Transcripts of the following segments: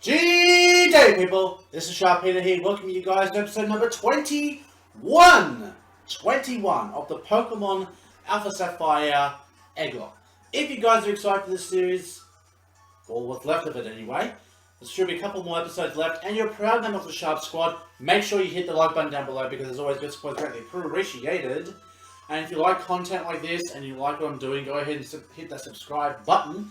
G-Day, people! This is Sharpino here, welcoming you guys to episode number 21! 21 of the Pokémon Alpha Sapphire Egglocke. If you guys are excited for this series, or what's left of it anyway, there should be a couple more episodes left, and you're a proud member of the Sharp Squad, make sure you hit the like button down below because there's always good support, greatly appreciated. And if you like content like this, and you like what I'm doing, go ahead and hit that subscribe button,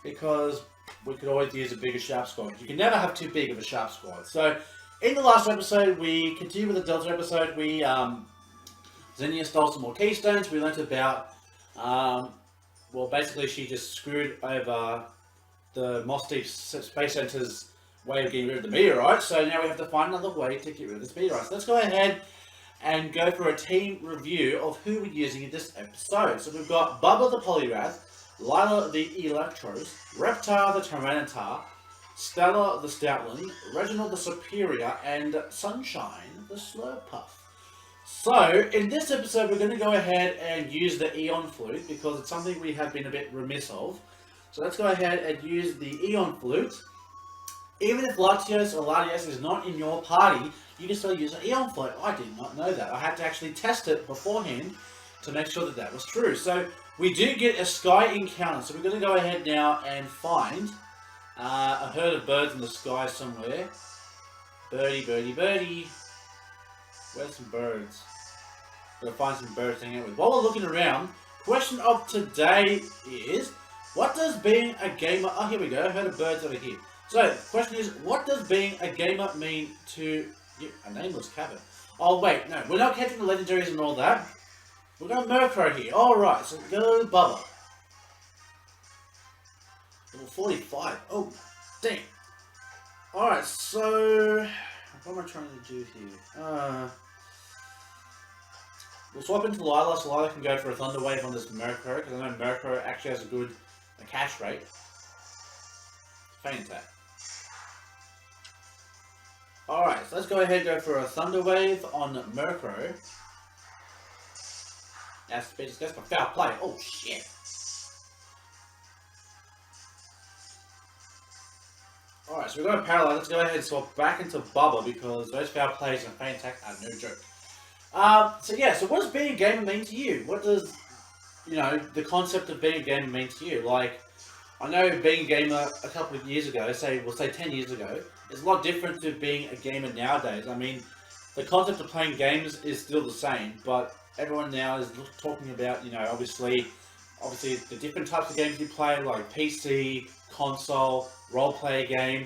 because we could always use a bigger Sharp Squad. You can never have too big of a Sharp Squad. So, in the last episode, we continued with the Delta episode. We, Zinnia stole some more keystones. We learnt about, well, basically she just screwed over the Moss Deep Space Center's way of getting rid of the meteorite. So now we have to find another way to get rid of this meteorite. So let's go ahead and go for a team review of who we're using in this episode. So we've got Bubba the Poliwrath, Lila the Electros, Reptile the Tyranitar, Stella the Stoutland, Reginald the Superior, and Sunshine the Slurpuff. So, in this episode we're going to go ahead and use the Eon Flute because it's something we have been a bit remiss of. So let's go ahead and use the Eon Flute. Even if Latios or Latios is not in your party, you can still use an Eon Flute. I did not know that. I had to actually test it beforehand to make sure that that was true. So, we do get a sky encounter, so we're going to go ahead now and find a herd of birds in the sky somewhere. Birdie, birdie, birdie. Where's some birds? We're going to find some birds to hang out with. While we're looking around, question of today is, what does being a gamer... Oh, here we go, a herd of birds over here. So, the question is, what does being a gamer mean to you? A nameless cavern. Oh, wait, no, we're not catching the legendaries and all that. We're going Murkrow here. Alright, so go Bubba. Level 45. Oh, dang. Alright, so... What am I trying to do here? We'll swap into Lila, so Lila can go for a Thunder Wave on this Murkrow, because I know Murkrow actually has a good cash rate. Feint attack. Alright, so let's go ahead and go for a Thunder Wave on Murkrow. That's just goes for foul play. Oh shit! Alright, so we're going parallel. Let's go ahead and swap back into Bubba because those foul plays and feint attack are no joke. So yeah, so what does being a gamer mean to you? What does, you know, the concept of being a gamer mean to you? Like, I know being a gamer a couple of years ago, we'll say 10 years ago, is a lot different to being a gamer nowadays. I mean, the concept of playing games is still the same, but everyone now is talking about, you know, obviously the different types of games you play, like PC, console, role-player game,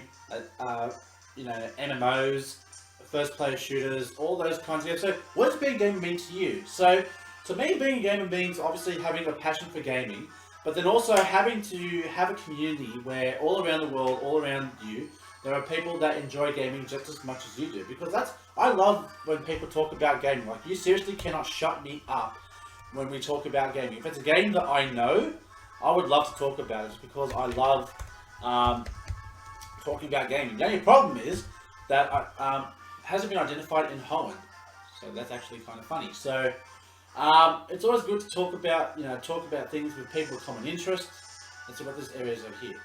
you know, MMOs, first-player shooters, all those kinds of games. So, what does being a gamer mean to you? So, to me, being a gamer means obviously having a passion for gaming, but then also having to have a community where all around the world, all around you, there are people that enjoy gaming just as much as you do. Because I love when people talk about gaming. Like, you seriously cannot shut me up when we talk about gaming. If it's a game that I know, I would love to talk about it just because I love talking about gaming. The only problem is that it hasn't been identified in Holland. So that's actually kind of funny. So it's always good to talk about, things with people with common interests. Let's see what this area is over here.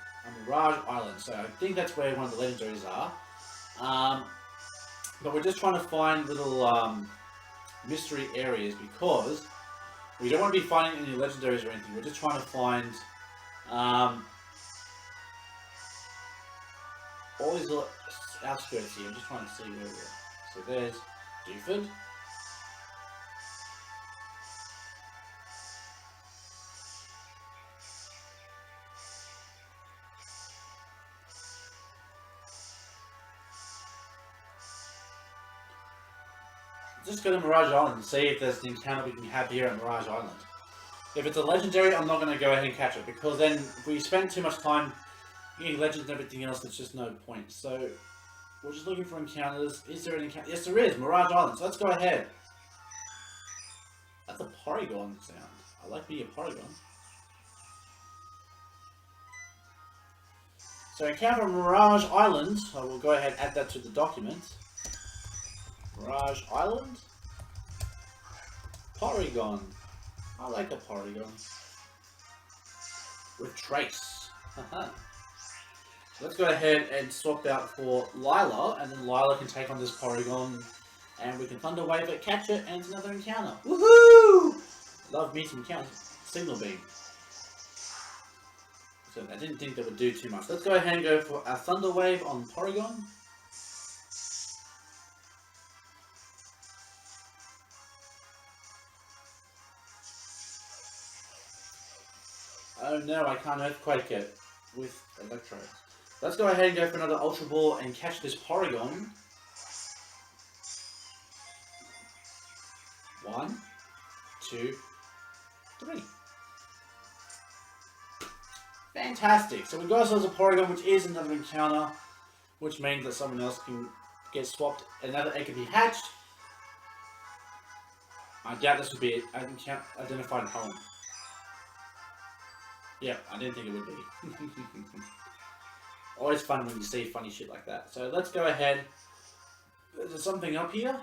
Mirage Island, so I think that's where one of the legendaries are. But we're just trying to find little mystery areas because we don't want to be finding any legendaries or anything. We're just trying to find all these little outskirts here. I'm just trying to see where we're. So there's Dewford. Just go to Mirage Island and see if there's an encounter we can have here at Mirage Island. If it's a legendary, I'm not going to go ahead and catch it, because then if we spend too much time getting legends and everything else, there's just no point. So, we're just looking for encounters. Is there an encounter? Yes, there is! Mirage Island. So let's go ahead. That's a Porygon sound. I like being a Porygon. So, encounter Mirage Island. I will go ahead and add that to the document. Mirage Island. Porygon. I like a Porygon. With Trace. So let's go ahead and swap out for Lila, and then Lila can take on this Porygon, and we can Thunder Wave it, catch it, and it's another encounter. Woohoo! Love me some encounters. Signal Beam. So I didn't think that would do too much. Let's go ahead and go for a Thunder Wave on Porygon. Oh no, I can't Earthquake it with Electrode. Let's go ahead and go for another Ultra Ball and catch this Porygon. 1, 2, 3. Fantastic. So we've got ourselves a Porygon, which is another encounter, which means that someone else can get swapped. Another egg can be hatched. I doubt this would be an identified home. Yeah, I didn't think it would be. Always fun when you see funny shit like that. So let's go ahead. Is there something up here?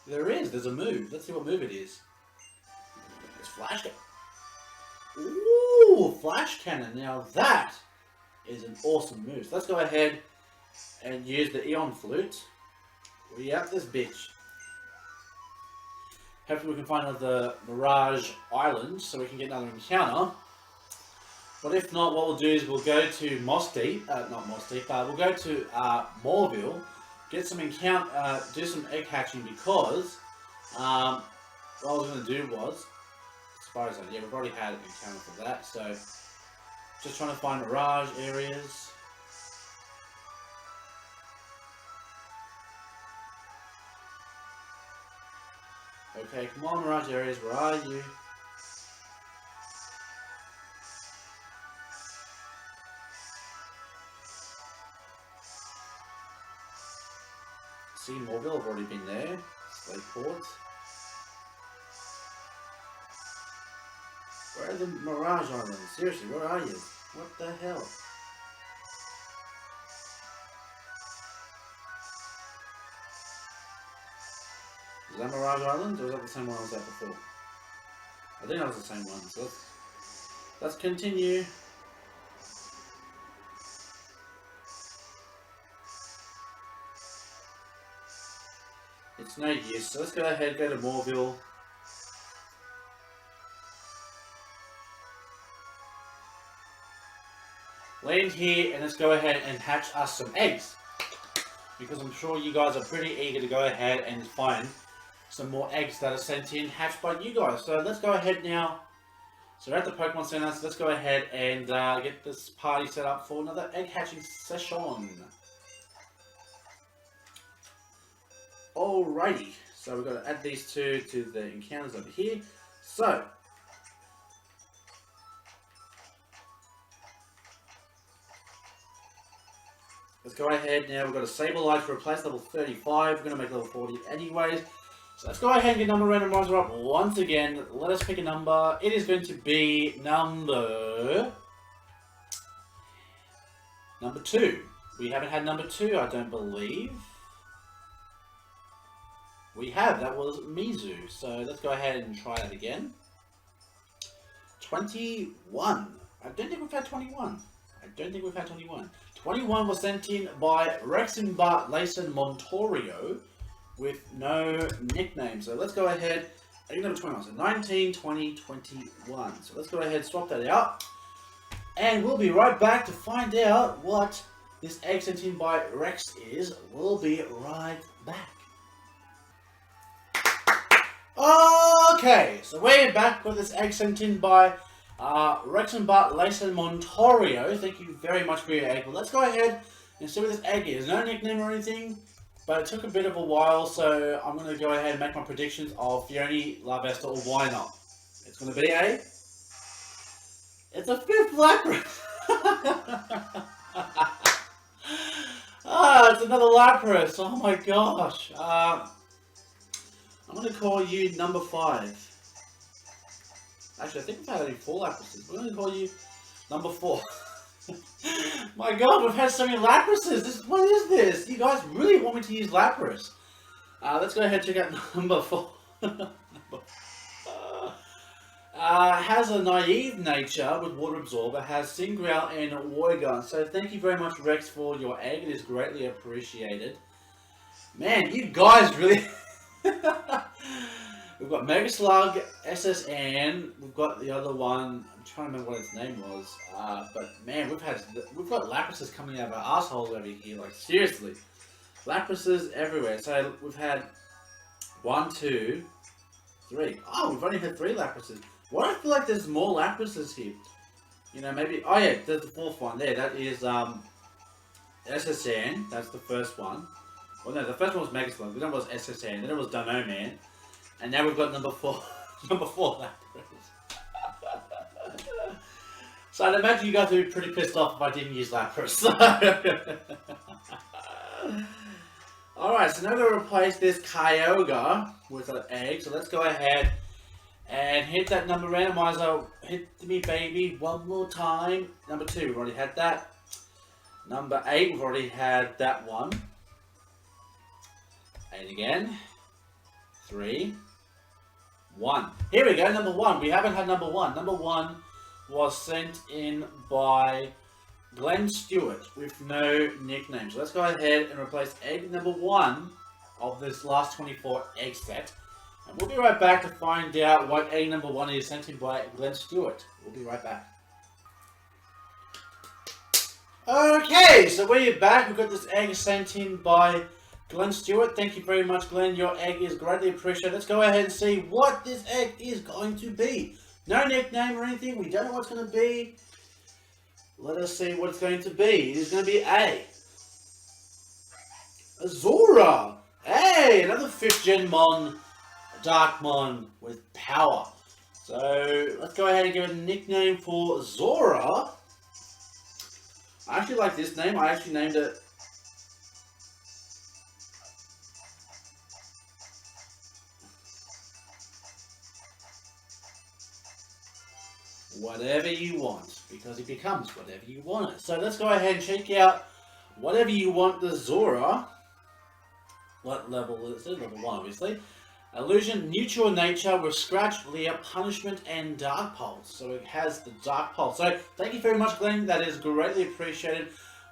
There is. There's a move. Let's see what move it is. It's Flash Cannon. Ooh, Flash Cannon. Now that is an awesome move. So let's go ahead and use the Eon Flute. We up this bitch. Hopefully we can find another Mirage Island so we can get another encounter. But if not, what we'll do is we'll go to Moss Deep, not Moss Deep, we'll go to Moorville, get some do some egg hatching because what I was going to do was, Spyro Zone, yeah, we've already had an encounter for that, so just trying to find Mirage areas. Okay, come on, Mirage areas, where are you? See, Moorville, I've already been there. Slateport. Where are the Mirage Islands? Seriously, where are you? What the hell? Is that Mirage Island, or was that the same one I was at before? I think that was the same one, so let's continue. It's no use, so let's go ahead, go to Moorville. Land here, and let's go ahead and hatch us some eggs. Because I'm sure you guys are pretty eager to go ahead and find some more eggs that are sent in, hatched by you guys. So let's go ahead now. So we're at the Pokemon Center, so let's go ahead and get this party set up for another egg hatching session. Alrighty, so we've got to add these two to the encounters over here. So, let's go ahead now. We've got a Sableye to replace level 35. We're going to make level 40 anyways. So let's go ahead and get number randomizer up once again. Let us pick a number. It is going to be number 2. We haven't had number 2, I don't believe. We have. That was Mizu. So let's go ahead and try that again. 21. I don't think we've had 21. 21 was sent in by Rexenbart Layson Montorio with no nickname. So let's go ahead. Egg number 21. So 19, 20, 21. So let's go ahead and swap that out. And we'll be right back to find out what this egg sent in by Rex is. We'll be right back. Okay, so we're back with this egg sent in by Rexenbart Layson Montorio. Thank you very much for your egg. Well, let's go ahead and see what this egg is. No nickname or anything, but it took a bit of a while, so I'm going to go ahead and make my predictions of Fione, Larvesta, or why not. It's going to be a... It's a 5th Lapras! It's another Lapras! Oh my gosh! I'm going to call you number 5. Actually, I think we've had only 4 Laprases. We're going to call you number 4. My god, we've had so many Laprases! What is this? You guys really want me to use Lapras? Let's go ahead and check out number 4. Has a naive nature with water absorber, has Sing Growl and water gun. So thank you very much, Rex, for your egg. It is greatly appreciated. Man, you guys really... We've got Mega Slug, SSN. We've got the other one. I'm trying to remember what its name was. But man, we've got Lapises coming out of our assholes over here. Like seriously, Lapises everywhere. So we've had 1, 2, 3. Oh, we've only had 3 Lapises. Why do I feel like there's more Lapises here? You know, maybe. Oh yeah, there's the 4th one there. That is SSN. That's the first one. Well, no, the first one was Mega Slug. Then it was SSN. Then it was Dunno Man. And now we've got number 4. Number 4 Lapras. So I'd imagine you guys would be pretty pissed off if I didn't use Lapras. So. Alright, so now we're going to replace this Kyogre with an egg. So let's go ahead and hit that number randomizer. Hit me, baby, one more time. Number 2, we've already had that. Number 8, we've already had that one. 8 again. 3, 1. Here we go, number 1. We haven't had number 1. Number 1 was sent in by Glenn Stewart with no nickname. So let's go ahead and replace egg number 1 of this last 24 egg set. And we'll be right back to find out what egg number 1 is sent in by Glenn Stewart. We'll be right back. Okay, so we're back. We've got this egg sent in by Glenn Stewart. Thank you very much, Glenn. Your egg is greatly appreciated. Let's go ahead and see what this egg is going to be. No nickname or anything. We don't know what it's going to be. Let us see what it's going to be. It is going to be a Zora. Hey, another 5th Gen Mon, Darkmon with power. So let's go ahead and give it a nickname for Zora. I actually like this name. I actually named it whatever you want, because it becomes whatever you want it. So let's go ahead and check out whatever you want the Zora. What level is it? Level 1, obviously. Illusion, neutral nature with Scratch, Leer, Punishment, and Dark Pulse. So it has the Dark Pulse. So thank you very much, Glenn. That is greatly appreciated.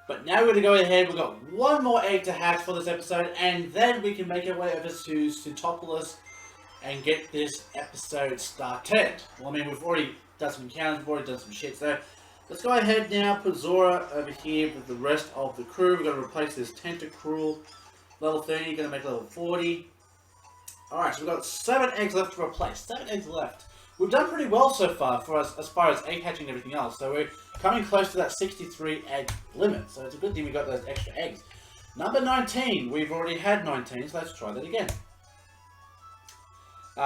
But now we're going to go ahead. We've got one more egg to hatch for this episode, and then we can make our way over to Sootopolis and get this episode started. Well, I mean, we've already done some encounters, we've already done some shit. So let's go ahead now, put Zora over here with the rest of the crew. We're going to replace this Tentacruel. Level 30, going to make level 40. Alright, so we've got 7 eggs left to replace. 7 eggs left. We've done pretty well so far for us as far as egg hatching and everything else. So we're coming close to that 63 egg limit. So it's a good thing we got those extra eggs. Number 19. We've already had 19, so let's try that again.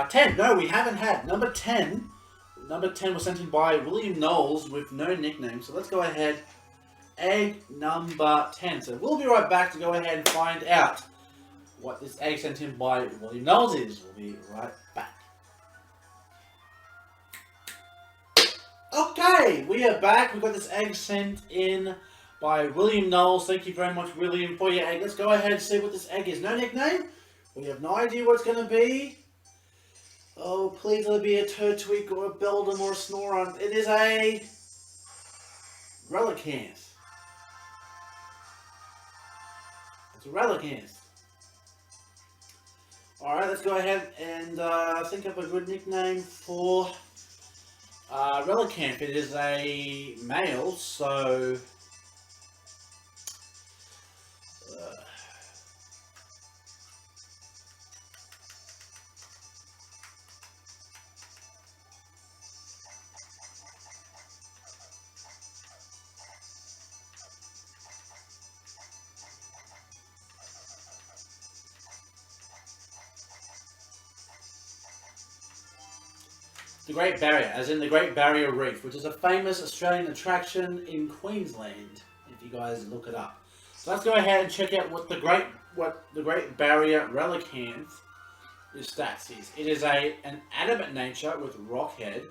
10. No, we haven't had. Number 10. Number 10 was sent in by William Knowles with no nickname. So let's go ahead. Egg number 10. So we'll be right back to go ahead and find out what this egg sent in by William Knowles is. We'll be right back. Okay, we are back. We've got this egg sent in by William Knowles. Thank you very much, William, for your egg. Let's go ahead and see what this egg is. No nickname. We have no idea what it's going to be. Oh, please let it be a Turtwig or a Beldum or a Snorunt. It is a Relicanth. It's a Relicanth. Alright, let's go ahead and think of a good nickname for Relicanth. It is a male, so the Great Barrier, as in the Great Barrier Reef, which is a famous Australian attraction in Queensland, if you guys look it up. So let's go ahead and check out what the Great Barrier Relicanth stats is. It is an adamant nature with Rock Head,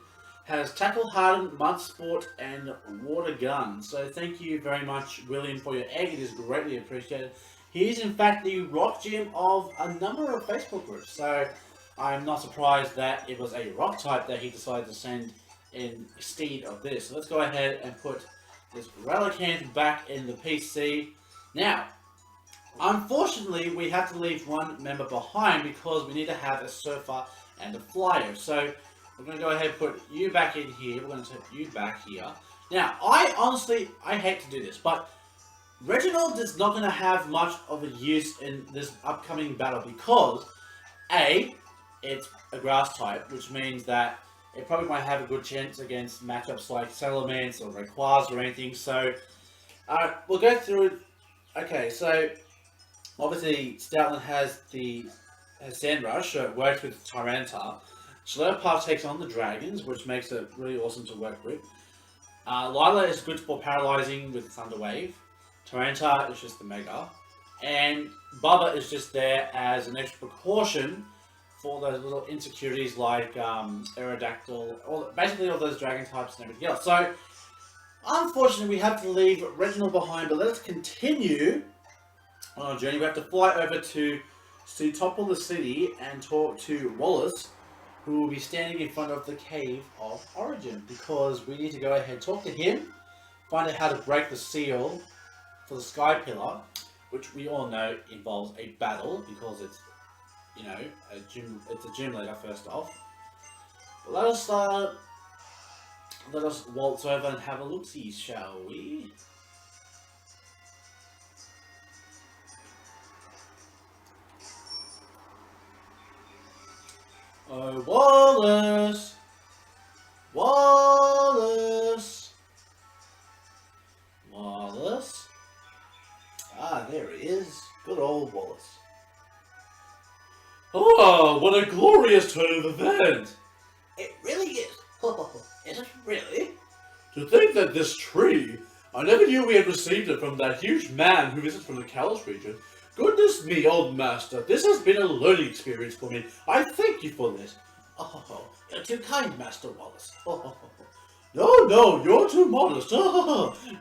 has Tackle Hardened, Mud Sport, and Water Gun. So thank you very much, William, for your egg. It is greatly appreciated. He is in fact the Rock Gym of a number of Facebook groups. So I'm not surprised that it was a rock type that he decided to send instead of this. So let's go ahead and put this Relicanth back in the PC. Now, unfortunately, we have to leave one member behind because we need to have a Surfer and a Flyer. So we're going to go ahead and put you back in here. We're going to put you back here. Now, I hate to do this, but Reginald is not going to have much of a use in this upcoming battle because, A, it's a grass type, which means that it probably might have a good chance against matchups like Salamence or Rayquaza or anything. So, we'll go through it. Okay, so obviously Stoutland has Sand Rush, so it works with Tyranitar. Slurpuff takes on the Dragons, which makes it really awesome to work with. Lila is good for paralyzing with Thunder Wave. Tyranitar is just the Mega. And Bubba is just there as an extra precaution for those little insecurities like Aerodactyl, basically all those Dragon types and everything else. So, unfortunately, we have to leave Reginald behind, but let's continue on our journey. We have to fly over to Sootopolis City and talk to Wallace, who will be standing in front of the Cave of Origin, because we need to go ahead and talk to him, find out how to break the seal for the Sky Pillar, which we all know involves a battle, because it's, you know, it's a gym leader first off. But let us waltz over and have a look-see, shall we? Oh, Wallace! Wallace! Wallace? Ah, there he is. Good old Wallace. Oh, what a glorious turn of events! It really is. Is it really? To think that this tree, I never knew we had received it from that huge man who visits from the Kalos region. Goodness me, old master, this has been a learning experience for me. I thank you for this. Oh, you're too kind, Master Wallace. No, you're too modest.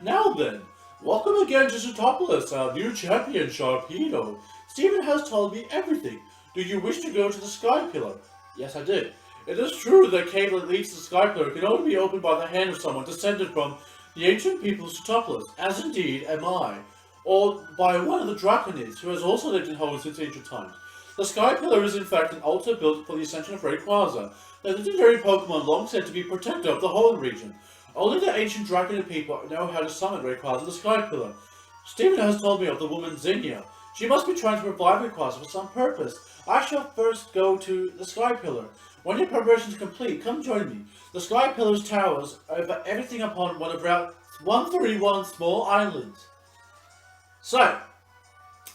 Now then, welcome again to Sootopolis, our new champion, Sharpino. Stephen has told me everything. Do you wish to go to the Sky Pillar? Yes, I do. It is true that the cave that leads to the Sky Pillar can only be opened by the hand of someone descended from the ancient people of Sootopolis, as indeed am I, or by one of the Draconids, who has also lived in Hoenn since ancient times. The Sky Pillar is in fact an altar built for the ascension of Rayquaza, the legendary Pokemon long said to be protector of the Hoenn region. Only the ancient Draconid people know how to summon Rayquaza to the Sky Pillar. Stephen has told me of the woman Zinnia. She must be trying to revive Rayquaza for some purpose. I shall first go to the Sky Pillar. When your preparation is complete, come join me. The Sky Pillar's towers over everything upon one of Route 131 small islands. So,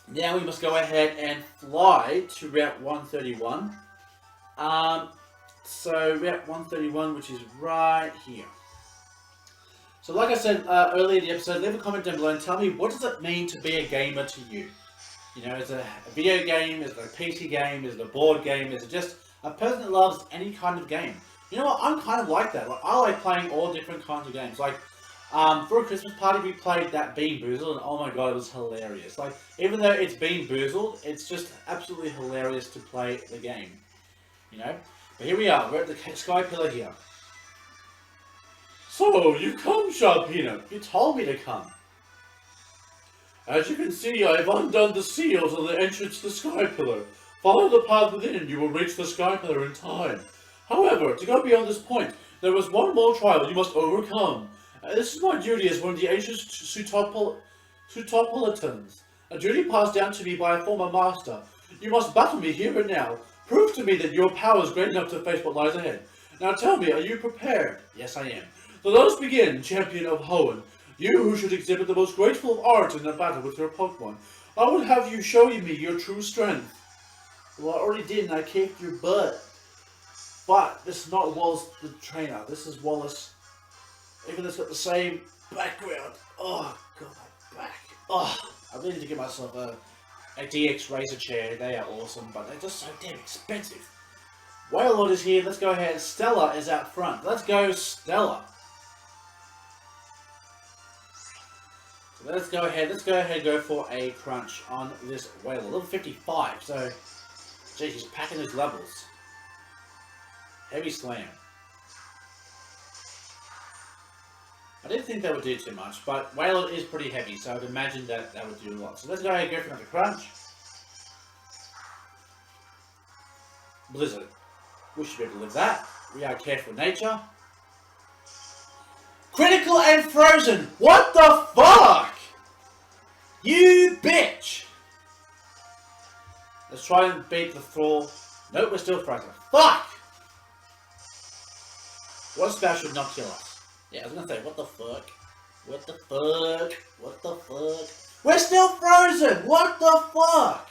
now we must go ahead and fly to Route 131. So Route 131, which is right here. So like I said earlier in the episode, leave a comment down below and tell me, what does it mean to be a gamer to you? You know, is it a video game? Is it a PC game? Is it a board game? Is it just a person that loves any kind of game? You know what, I'm kind of like that. Like, I like playing all different kinds of games. Like, for a Christmas party, we played that Bean Boozled, and oh my god, it was hilarious. Like, even though it's Bean Boozled, it's just absolutely hilarious to play the game. You know? But here we are, we're at the Sky Pillar here. So, you come, Sharpino. You told me to come. As you can see, I have undone the seals on the entrance to the Sky Pillar. Follow the path within and you will reach the Sky Pillar in time. However, to go beyond this point, there is one more trial you must overcome. This is my duty as one of the ancient Sootopolitans. A duty passed down to me by a former master. You must battle me here and now. Prove to me that your power is great enough to face what lies ahead. Now tell me, are you prepared? Yes, I am. So let us begin, champion of Hoenn. You who should exhibit the most graceful of art in a battle with your Pokemon. I would have you show me your true strength. Well, I already did, and I kicked your butt. But this is not Wallace the trainer. This is Wallace. Even though it's got the same background. Oh, God, my back. Oh, I need to get myself a DX Racer chair. They are awesome, but they're just so damn expensive. Wailord is here. Let's go ahead. Stella is out front. Let's go, Stella. So let's go ahead and go for a crunch on this Wailord. Level 55, so geez, he's packing his levels. Heavy Slam. I didn't think that would do too much, but Wailord is pretty heavy, so I'd imagine that that would do a lot. So let's go ahead and go for another Crunch. Blizzard. We should be able to live that. We are careful nature. Critical and Frozen! What the fuck? You bitch! Let's try and beat the floor. Nope, we're still frozen. Fuck! What spell should not kill us? Yeah, I was gonna say, what the fuck? What the fuck? What the fuck? We're still frozen! What the fuck?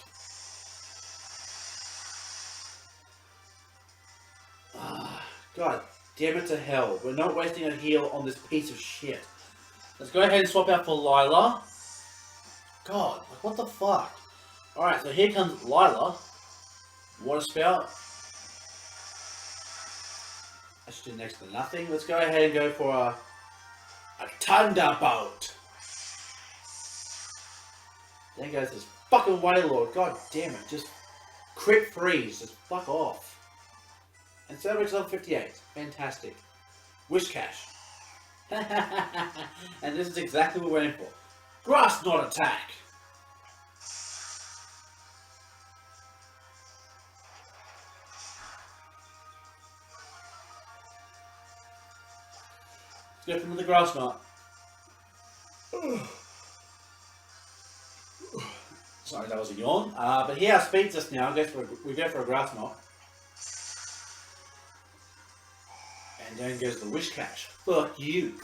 God damn it to hell. We're not wasting a heal on this piece of shit. Let's go ahead and swap out for Lila. God, like what the fuck? Alright, so here comes Lila. Water Spout. That should do next to nothing. Let's go ahead and go for a Thunderbolt. Then goes this fucking Wailord. God damn it. Just crit freeze. Just fuck off. And Cerberus level 58. Fantastic. Wish Cash. And this is exactly what we're in for. Grass Knot attack. Let's go for another Grass Knot. Sorry, that was a yawn. But he outspeeds us now. We go for a Grass Knot. And then goes the Wish Cash. Fuck you.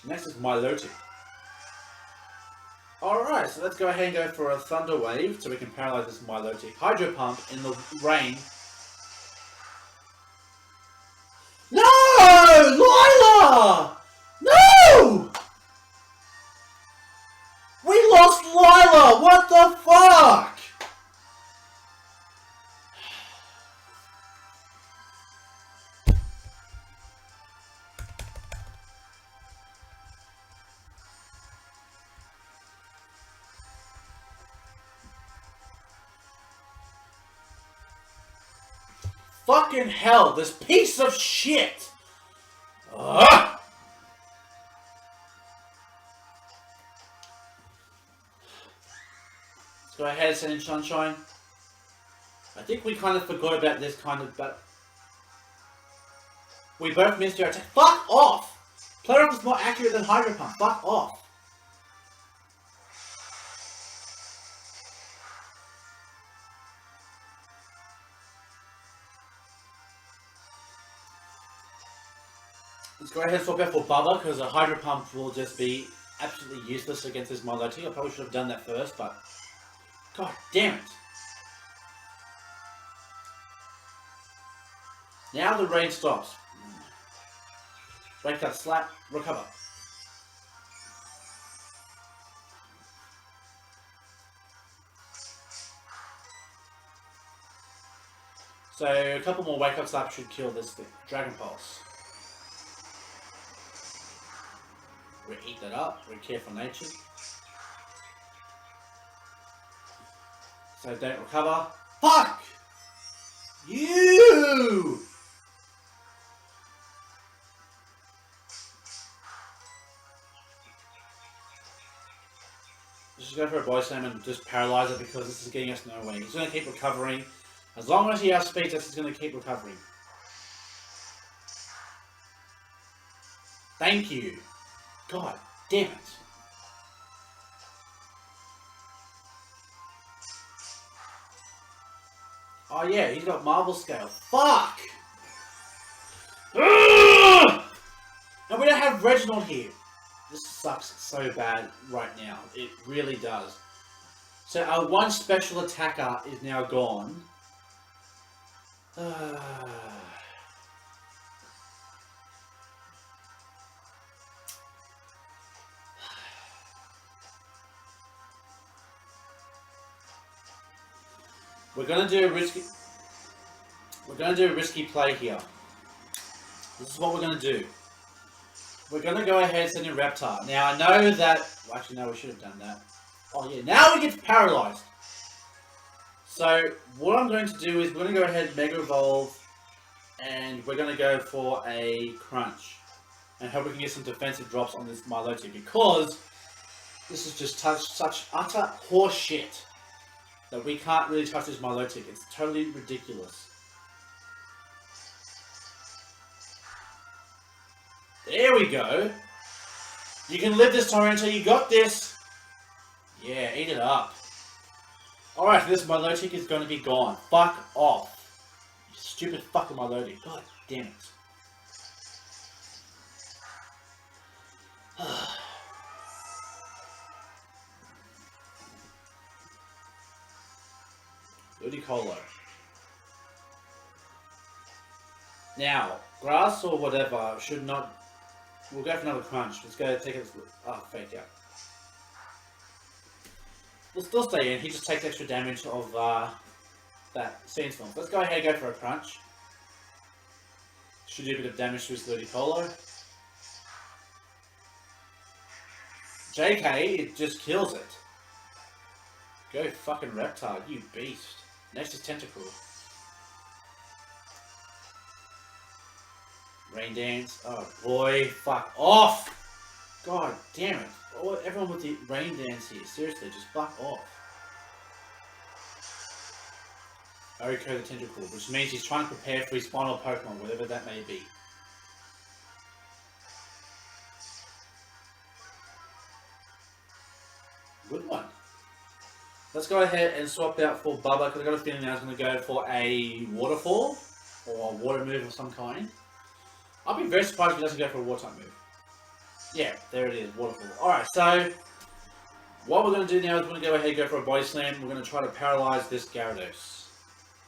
Next is Milotic. Alright, so let's go ahead and go for a Thunder Wave so we can paralyze this Milotic. Hydro Pump in the rain. No! Lila! No! We lost Lila! What the fuck? Fucking hell, this piece of shit! Ugh. Let's go ahead and send in Sunshine. I think we kind of forgot about this kind of, but we both missed your attack. Fuck off! Player is more accurate than Hydro Pump. Fuck off. Let's go ahead and swap out for Bubba, because a Hydro Pump will just be absolutely useless against this Milotic. I probably should have done that first, but god damn it. Now the rain stops. Break that slap, recover. So a couple more wake up slaps should kill this thing. Dragon Pulse. We eat that up. We're careful nature. So don't recover. Fuck! You! Let's just go for a Body Slam and just paralyze it because this is getting us nowhere. He's going to keep recovering. As long as he outspeeds us, he's going to keep recovering. Thank you. God damn it. Oh yeah, he's got Marble Scale. Fuck! Ugh! And we don't have Reginald here. This sucks so bad right now. It really does. So our one special attacker is now gone. We're gonna do a risky play here. This is what we're gonna do. We're gonna go ahead and send in Reptar. Now I know that. Well, actually, no, we should have done that. Oh yeah, now we get paralyzed. So what I'm going to do is we're going to go ahead and Mega Evolve, and we're going to go for a Crunch, and hope we can get some defensive drops on this Milotic, because this is just such utter horse shit that we can't really touch this Milotic. It's totally ridiculous. There we go. You can live this, Torrento. You got this. Yeah, eat it up. Alright, this Milotic is going to be gone. Fuck off. You stupid fucking Milotic. God damn it. Ludicolo. Now, grass or whatever should not... We'll go for another Crunch. Let's go take it... Oh, fake out. We'll still stay in. He just takes extra damage of that Sandstorm. Let's go ahead and go for a Crunch. Should do a bit of damage to his Ludicolo. JK, it just kills it. Go fucking Reptile, you beast. Next is Tentacle. Rain Dance. Oh boy, fuck off! God damn it. Oh, everyone with the Rain Dance here. Seriously, just fuck off. Okay, the Tentacle, which means he's trying to prepare for his final Pokemon, whatever that may be. Good one. Let's go ahead and swap out for Bubba, because I've got a feeling now he's going to go for a Waterfall, or a Water move of some kind. I'll be very surprised if he doesn't go for a Water type move. Yeah, there it is, Waterfall. Alright, so what we're going to do now is we're going to go ahead and go for a Body Slam. We're going to try to paralyze this Gyarados.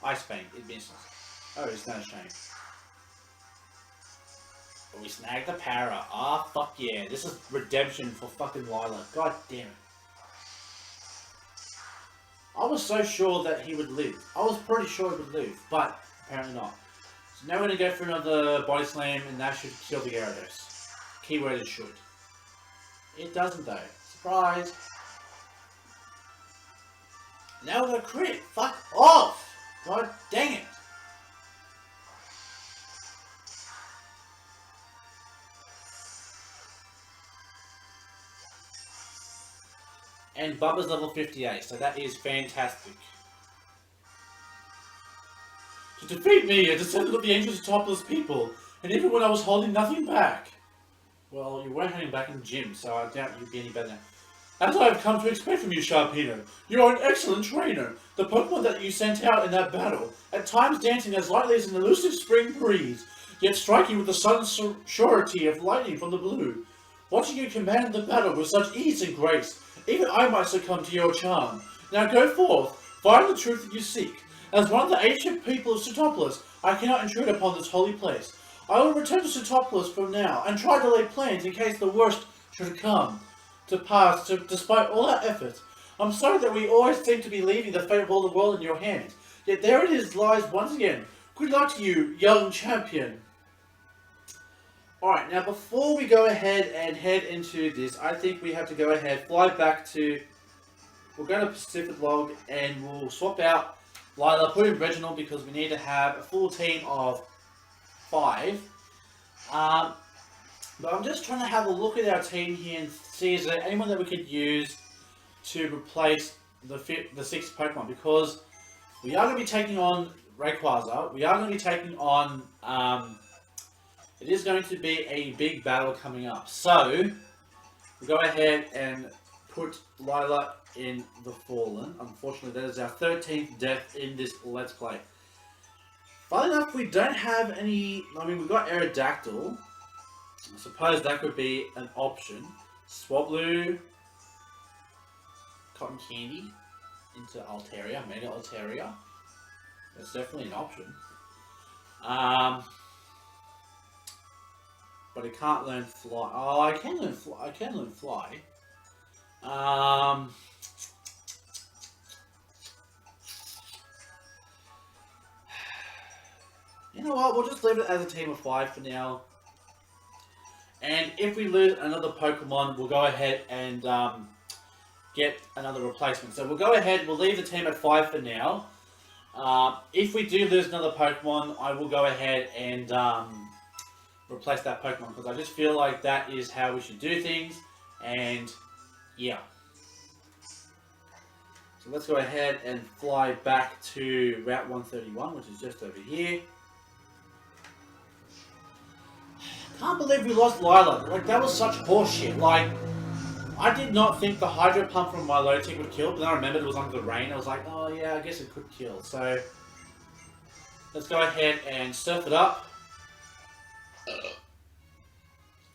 Ice Bank, it misses. Oh, it's not a shame. But we snagged the Para. Ah, fuck yeah. This is redemption for fucking Lila. God damn it. I was so sure that he would live. I was pretty sure he would live, but apparently not. So now we're going to go for another Body Slam, and that should kill the Gyarados. Keyword is should. It doesn't though. Surprise! Now we're going to crit. Fuck off! God dang it! And Bubba's level 58, so that is fantastic. To defeat me, a descendant of the ancient Sootopolis people, and even when I was holding nothing back. Well, you weren't holding back in the gym, so I doubt you'd be any better. As I have come to expect from you, Sharpino, you are an excellent trainer. The Pokemon that you sent out in that battle, at times dancing as lightly as an elusive spring breeze, yet striking with the sudden surety of lightning from the blue. Watching you command the battle with such ease and grace, even I might succumb to your charm. Now go forth, find the truth that you seek. As one of the ancient people of Sootopolis, I cannot intrude upon this holy place. I will return to Sootopolis for now, and try to lay plans in case the worst should come to pass, despite all our efforts. I'm sorry that we always seem to be leaving the fate of all the world in your hands. Yet there it is lies once again. Good luck to you, young champion. Alright, now before we go ahead and head into this, I think we have to go ahead, fly back to... We'll go to Pacific Log and we'll swap out Lila, put in Reginald because we need to have a full team of 5. But I'm just trying to have a look at our team here and see is there anyone that we could use to replace the 6th Pokemon, because we are going to be taking on Rayquaza, we are going to be taking on... it is going to be a big battle coming up. So, we'll go ahead and put Lila in the Fallen. Unfortunately, that is our 13th death in this Let's Play. Funny enough, we don't have any... I mean, we've got Aerodactyl. I suppose that could be an option. Swablu, Cotton Candy into Altaria, Mega Altaria. That's definitely an option. But it can't learn Fly. Oh, I can learn Fly. I can learn Fly. You know what? We'll just leave it as a team of 5 for now. And if we lose another Pokemon, we'll go ahead and get another replacement. So we'll go ahead, we'll leave the team at 5 for now. If we do lose another Pokemon, I will go ahead and replace that Pokemon, because I just feel like that is how we should do things, and yeah. So let's go ahead and fly back to Route 131, which is just over here. Can't believe we lost Lila. Like, that was such horseshit. Like, I did not think the Hydro Pump from my Milotic would kill, but then I remembered it was under the rain. I was like, oh yeah, I guess it could kill. So, let's go ahead and surf it up.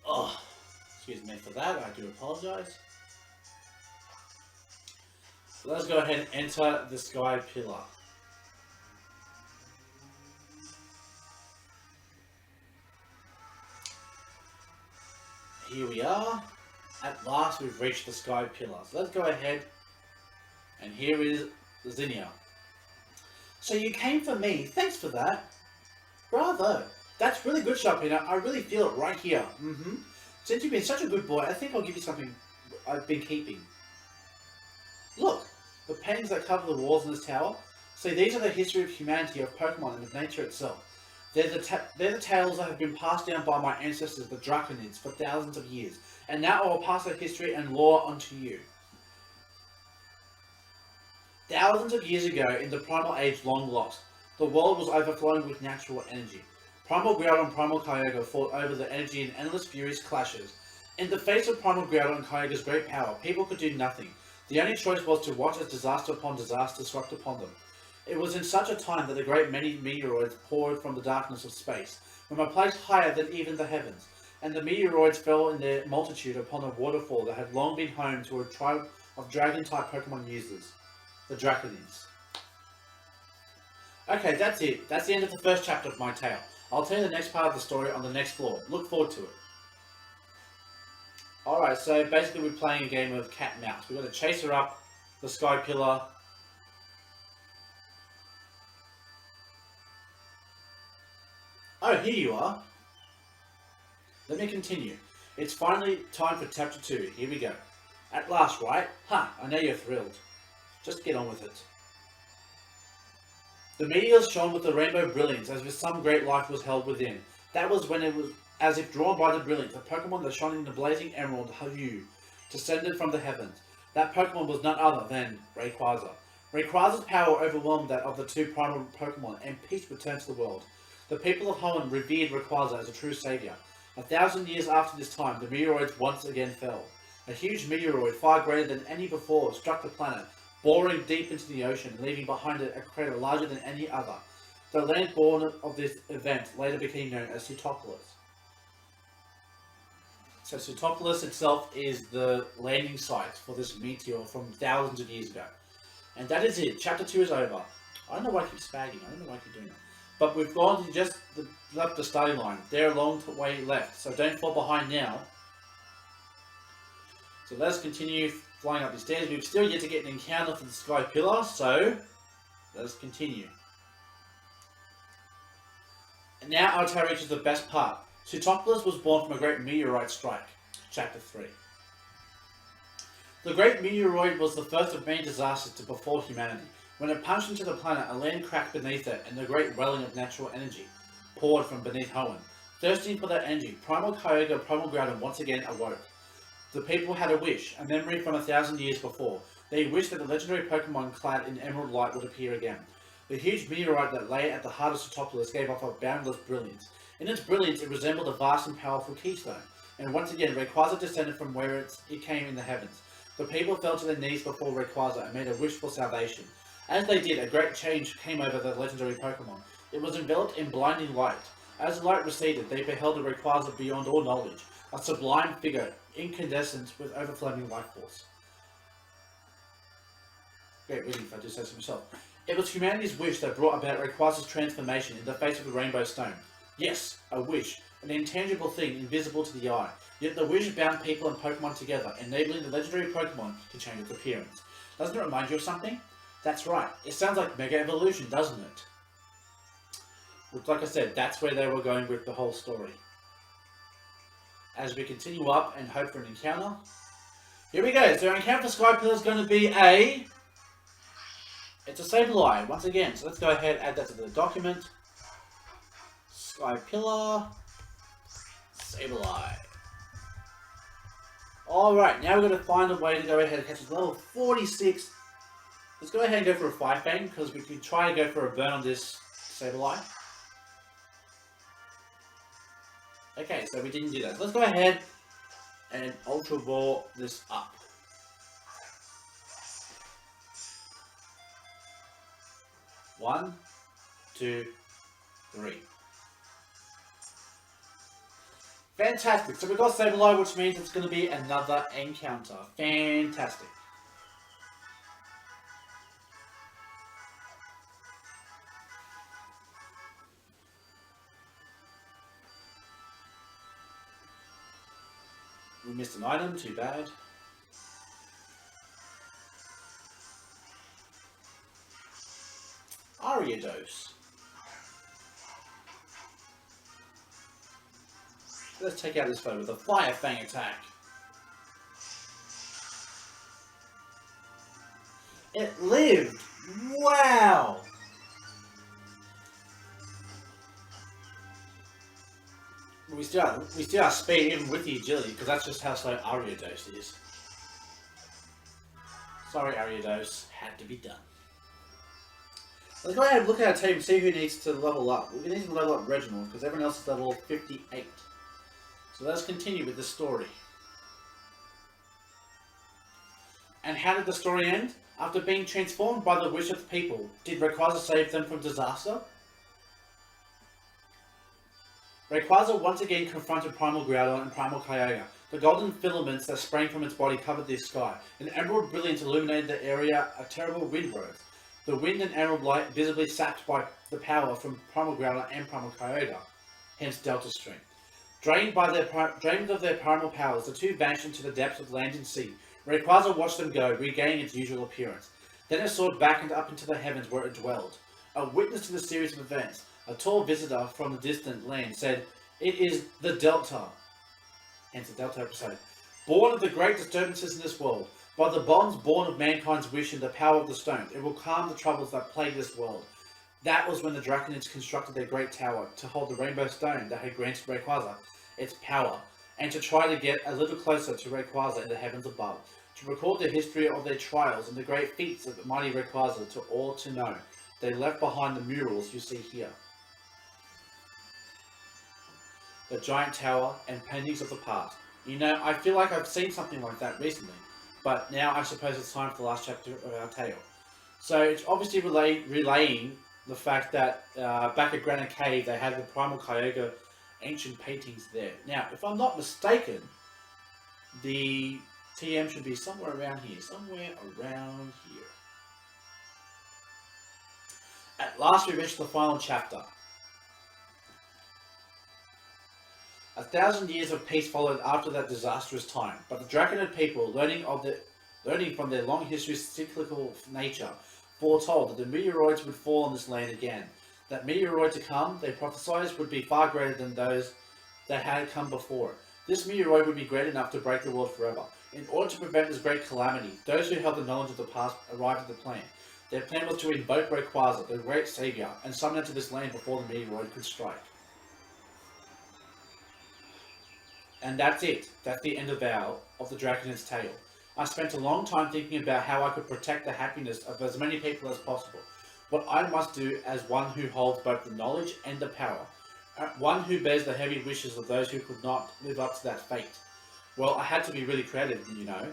Oh, excuse me for that, I do apologise. So let's go ahead and enter the Sky Pillar. Here we are. At last we've reached the Sky Pillar. So let's go ahead, and here is Zinnia. So you came for me, thanks for that. Bravo. That's really good, Sharpino. I really feel it right here. Since you've been such a good boy, I think I'll give you something I've been keeping. Look, the paintings that cover the walls in this tower. See, these are the history of humanity, of Pokemon, and of nature itself. They're the tales that have been passed down by my ancestors, the Draconids, for thousands of years. And now I will pass their history and lore onto you. Thousands of years ago, in the Primal Age long lost, the world was overflowing with natural energy. Primal Groudon and Primal Kyogre fought over the energy in endless furious clashes. In the face of Primal Groudon and Kyogre's great power, people could do nothing. The only choice was to watch as disaster upon disaster swept upon them. It was in such a time that the great many meteoroids poured from the darkness of space, from a place higher than even the heavens, and the meteoroids fell in their multitude upon a waterfall that had long been home to a tribe of dragon-type Pokemon users, the Draconids. Okay, that's it. That's the end of the first chapter of my tale. I'll tell you the next part of the story on the next floor. Look forward to it. Alright, so basically we're playing a game of cat and mouse. We've got to chase her up the Sky Pillar. Oh, here you are. Let me continue. It's finally time for chapter 2. Here we go. At last, right? Ha, I know you're thrilled. Just get on with it. The meteors shone with the rainbow brilliance, as if some great life was held within. That was when it was, as if drawn by the brilliance, a Pokemon that shone in the blazing emerald hue descended from the heavens. That Pokemon was none other than Rayquaza. Rayquaza's power overwhelmed that of the two primal Pokemon, and peace returned to the world. The people of Hoenn revered Rayquaza as a true savior. 1,000 years after this time, the meteoroids once again fell. A huge meteoroid, far greater than any before, struck the planet, boring deep into the ocean and leaving behind it a crater larger than any other. The land born of this event later became known as Sootopolis. So Sootopolis itself is the landing site for this meteor from thousands of years ago. And that is it. Chapter 2 is over. I don't know why I keep spagging. I don't know why I keep doing that. But we've gone to just left the starting line. They're a long way left, so don't fall behind now. So let's continue flying up the stairs. We've still yet to get an encounter for the Sky Pillar, so let's continue. And now our tale reaches the best part. Sootopolis was born from a great meteorite strike. Chapter 3. The great meteoroid was the first of many disasters to befall humanity. When it punched into the planet, a land cracked beneath it, and the great welling of natural energy poured from beneath Hoenn. Thirsting for that energy, Primal Kyogre and Primal Groudon once again awoke. The people had a wish, a memory from 1,000 years before. They wished that the legendary Pokemon clad in emerald light would appear again. The huge meteorite that lay at the heart of Sootopolis gave off a boundless brilliance. In its brilliance, it resembled a vast and powerful keystone. And once again, Rayquaza descended from where it came in the heavens. The people fell to their knees before Rayquaza and made a wish for salvation. As they did, a great change came over the legendary Pokemon. It was enveloped in blinding light. As the light receded, they beheld a Rayquaza beyond all knowledge, a sublime figure, incandescent with overflowing life force. Great reading if I do say so myself. It was humanity's wish that brought about Rayquaza's transformation in the face of the Rainbow Stone. Yes, a wish, an intangible thing invisible to the eye. Yet the wish bound people and Pokemon together, enabling the legendary Pokemon to change its appearance. Doesn't it remind you of something? That's right. It sounds like Mega Evolution, doesn't it? Which, like I said, that's where they were going with the whole story. As we continue up and hope for an encounter, Here we go. So our encounter for Skypillar is going to be a... It's a Sableye, once again. So let's go ahead and add that to the document. Skypillar. Sableye. Alright, now we're going to find a way to go ahead and catch level 46. Let's go ahead and go for a 5-Fang, because we can try to go for a burn on this Sableye. Okay, so we didn't do that. So let's go ahead and Ultra Ball this up. One, two, three. Fantastic. So we've got Sableye, which means it's going to be another encounter. Fantastic. We missed an item, too bad. Ariados. Let's take out this foe with a Fire Fang attack. It lived! Wow! We still have speed even with the agility, because that's just how slow Ariados is. Sorry Ariados, had to be done. Let's go ahead and look at our team and see who needs to level up. We need to level up Reginald, because everyone else is level 58. So let's continue with the story. And how did the story end? After being transformed by the wish of the people, did Rayquaza save them from disaster? Rayquaza once again confronted Primal Groudon and Primal Kyogre. The golden filaments that sprang from its body covered the sky. An emerald brilliance illuminated the area. A terrible wind rose. The wind and emerald light visibly sapped by the power from Primal Groudon and Primal Kyogre, hence Delta Stream. Drained of their primal powers, the two vanished into the depths of land and sea. Rayquaza watched them go, regaining its usual appearance. Then it soared back and up into the heavens where it dwelled. A witness to the series of events, a tall visitor from the distant land said, "It is the Delta," hence the Delta episode, "born of the great disturbances in this world. By the bonds born of mankind's wish and the power of the stones, it will calm the troubles that plague this world." That was when the Draconids constructed their great tower to hold the rainbow stone that had granted Rayquaza its power, and to try to get a little closer to Rayquaza in the heavens above, to record the history of their trials and the great feats of the mighty Rayquaza to all to know. They left behind the murals you see here. The giant tower and paintings of the past. You know, I feel like I've seen something like that recently, but now I suppose it's time for the last chapter of our tale. So it's obviously relaying the fact that back at Granite Cave they had the Primal Kyogre ancient paintings there. Now, if I'm not mistaken, the TM should be somewhere around here. Somewhere around here. At last we reached the final chapter. 1,000 years of peace followed after that disastrous time, but the Draconid people, learning from their long history's cyclical nature, foretold that the meteoroids would fall on this land again. That meteoroid to come, they prophesied, would be far greater than those that had come before. This meteoroid would be great enough to break the world forever. In order to prevent this great calamity, those who held the knowledge of the past arrived at the plan. Their plan was to invoke Rayquaza, the great savior, and summon it to this land before the meteoroid could strike. And that's it. That's the end of the Draconid's tale. I spent a long time thinking about how I could protect the happiness of as many people as possible. What I must do as one who holds both the knowledge and the power. One who bears the heavy wishes of those who could not live up to that fate. Well, I had to be really creative, you know.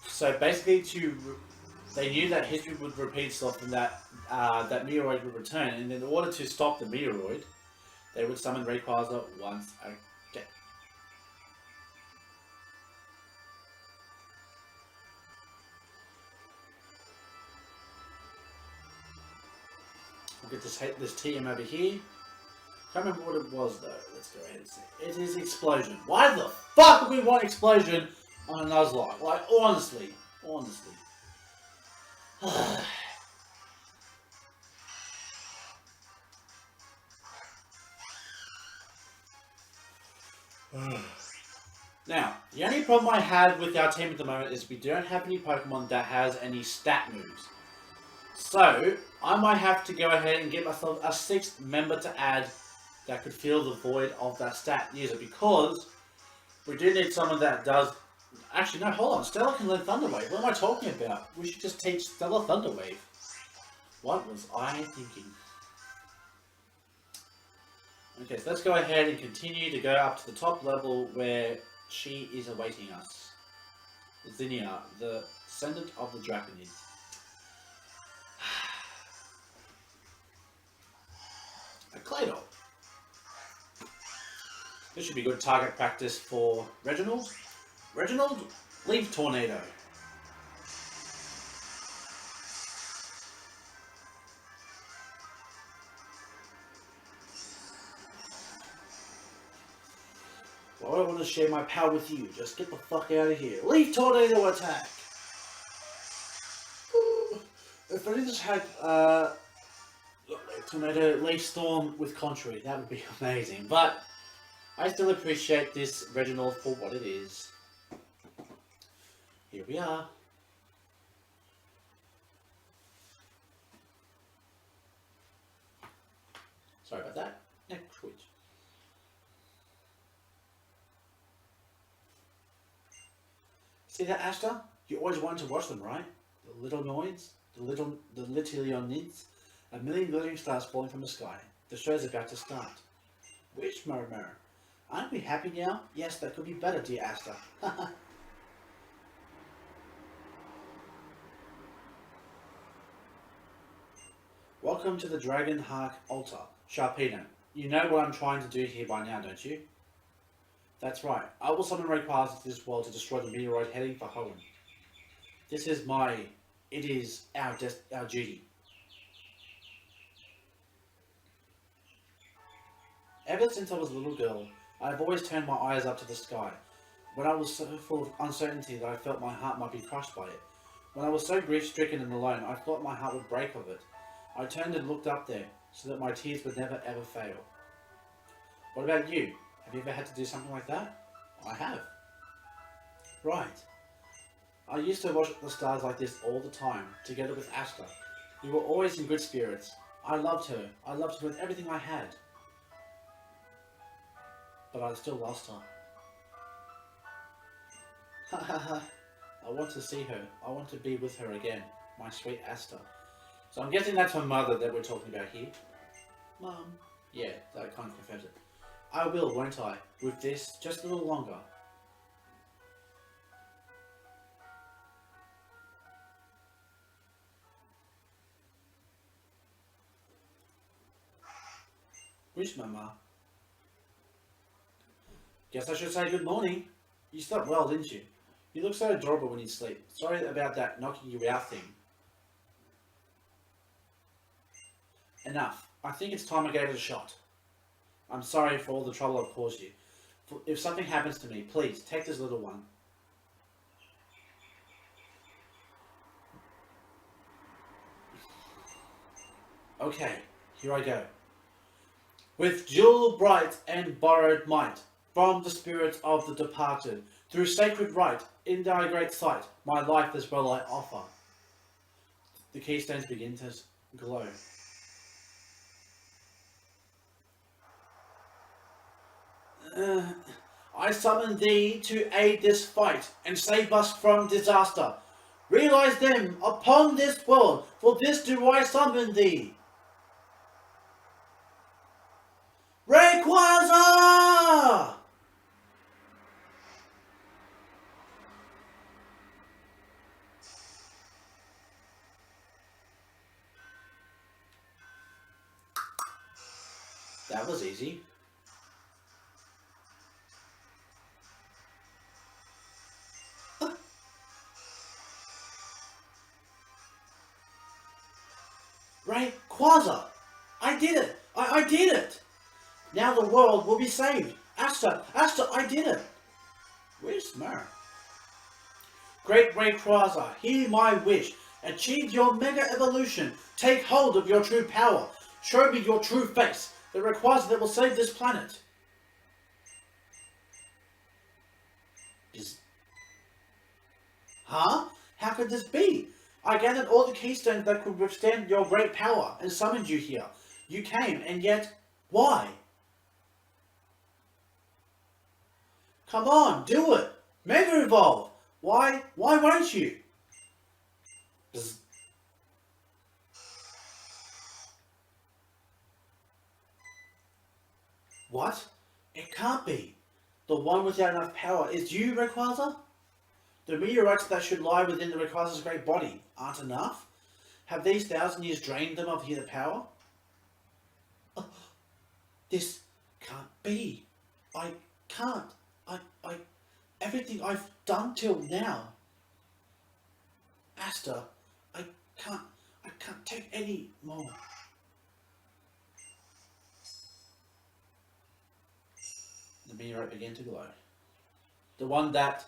So basically, they knew that history would repeat itself and that that meteoroid would return, and in order to stop the meteoroid, they would summon Rayquaza once again. We'll get this TM over here. Can't remember what it was though. Let's go ahead and see. It is Explosion. Why the fuck would we want Explosion on a Nuzlocke? Like, honestly. Now, the only problem I have with our team at the moment is we don't have any Pokemon that has any stat moves. So, I might have to go ahead and get myself a 6th member to add that could fill the void of that stat user, because we do need someone that does... Actually, no, hold on. Stella can learn Thunder Wave. What am I talking about? We should just teach Stella Thunder Wave. What was I thinking? Okay, so let's go ahead and continue to go up to the top level where she is awaiting us. Zinnia, the descendant of the Draconid. A Claydol. This should be good target practice for Reginald. Reginald, leave Tornado. Well, I don't want to share my power with you. Just get the fuck out of here. Leave Tornado attack! Ooh. If I just had Tornado, leave Storm with Contrary, that would be amazing. But I still appreciate this Reginald for what it is. Here we are. Sorry about that. Next switch. See that, Ashton? You always wanted to watch them, right? The little noise, the Litilionids, a million glittering stars falling from the sky. The show's about to start. Which Murmur? Aren't we happy now? Yes, that could be better, dear Asta. Welcome to the Dragon Hark altar, Sharpino. You know what I'm trying to do here by now, don't you? That's right. I will summon Rayquaza to this world to destroy the meteoroid heading for home. This is it is our duty. Ever since I was a little girl, I have always turned my eyes up to the sky. When I was so full of uncertainty that I felt my heart might be crushed by it. When I was so grief-stricken and alone, I thought my heart would break of it. I turned and looked up there, so that my tears would never ever fail. What about you? Have you ever had to do something like that? I have. Right. I used to watch the stars like this all the time, together with Asta. We were always in good spirits. I loved her. I loved her with everything I had. But I still lost her. Ha ha ha. I want to see her. I want to be with her again. My sweet Asta. So I'm guessing that's her mother that we're talking about here. Mum. Yeah, that kind of confirms it. I will, won't I? With this, just a little longer. Wish, Mama. Guess I should say good morning. You slept well, didn't you? You look so adorable when you sleep. Sorry about that knocking you out thing. Enough. I think it's time I gave it a shot. I'm sorry for all the trouble I've caused you. If something happens to me, please, take this little one. Okay, here I go. With jewel bright and borrowed might, from the spirits of the departed, through sacred rite, in thy great sight, my life as well I offer. The keystones begin to glow. I summon thee to aid this fight, and save us from disaster. Realize them upon this world, for this do I summon thee. Rayquaza! That was easy. Rayquaza! I did it! I did it! Now the world will be saved! Asta, I did it! Where's Smurf? Great Rayquaza, hear my wish. Achieve your mega evolution. Take hold of your true power. Show me your true face. The Rayquaza that will save this planet. Huh? How could this be? I gathered all the keystones that could withstand your great power and summoned you here. You came, and yet, why? Come on, do it! Mega Evolve! Why won't you? Bzz. What? It can't be. The one without enough power is you, Rayquaza? The meteorites that should lie within the Rayquaza's great body aren't enough? Have these 1,000 years drained them of their power? This can't be. I can't. Everything I've done till now. Asta, I can't take any more. The meteorite began to glow. The one that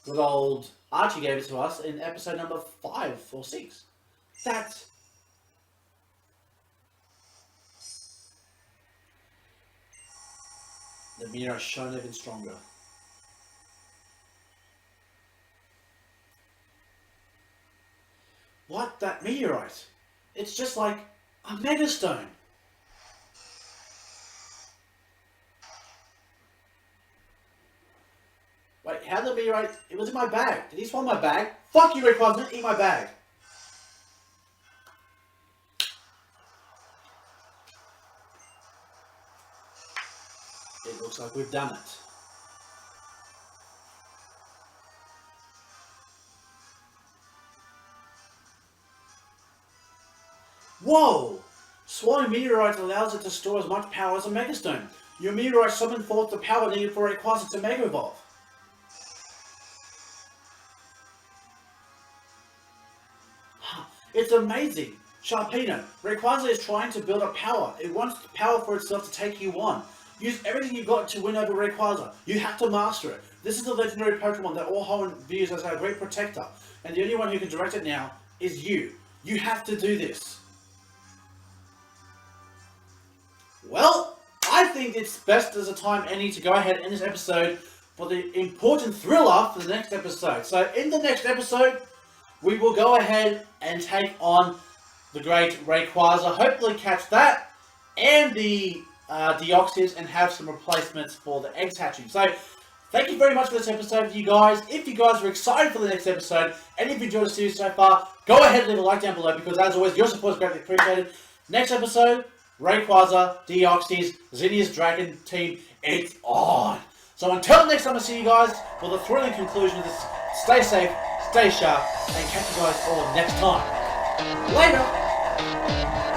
good old Archie gave it to us in episode number 5 or 6. That... The meteorite shone even stronger. What? That meteorite? It's just like a megastone. Wait, how did the meteorite... It was in my bag. Did he swallow my bag? Fuck you, Rayquaza! Eat my bag! It looks like we've done it. Whoa! Swallowing meteorites allows it to store as much power as a megastone. Your meteorite summoned forth the power needed for Rayquaza to Mega Evolve. It's amazing! Sharpino, Rayquaza is trying to build up power. It wants power for itself to take you on. Use everything you got to win over Rayquaza. You have to master it. This is the legendary Pokemon that all Hoenn views as our great protector. And the only one who can direct it now is you. You have to do this. Well, I think it's best as a time any to go ahead and end this episode for the important thriller for the next episode. So in the next episode, we will go ahead and take on the great Rayquaza, hopefully catch that, and the Deoxys, and have some replacements for the eggs hatching. So, thank you very much for this episode, you guys. If you guys are excited for the next episode, and if you enjoyed the series so far, go ahead and leave a like down below, because as always, your support is greatly appreciated. Next episode, Rayquaza, Deoxys, Zinnia's Dragon Team, it's on! So until next time I see you guys, for the thrilling conclusion of this, stay safe, stay sharp, and catch you guys all next time. Later!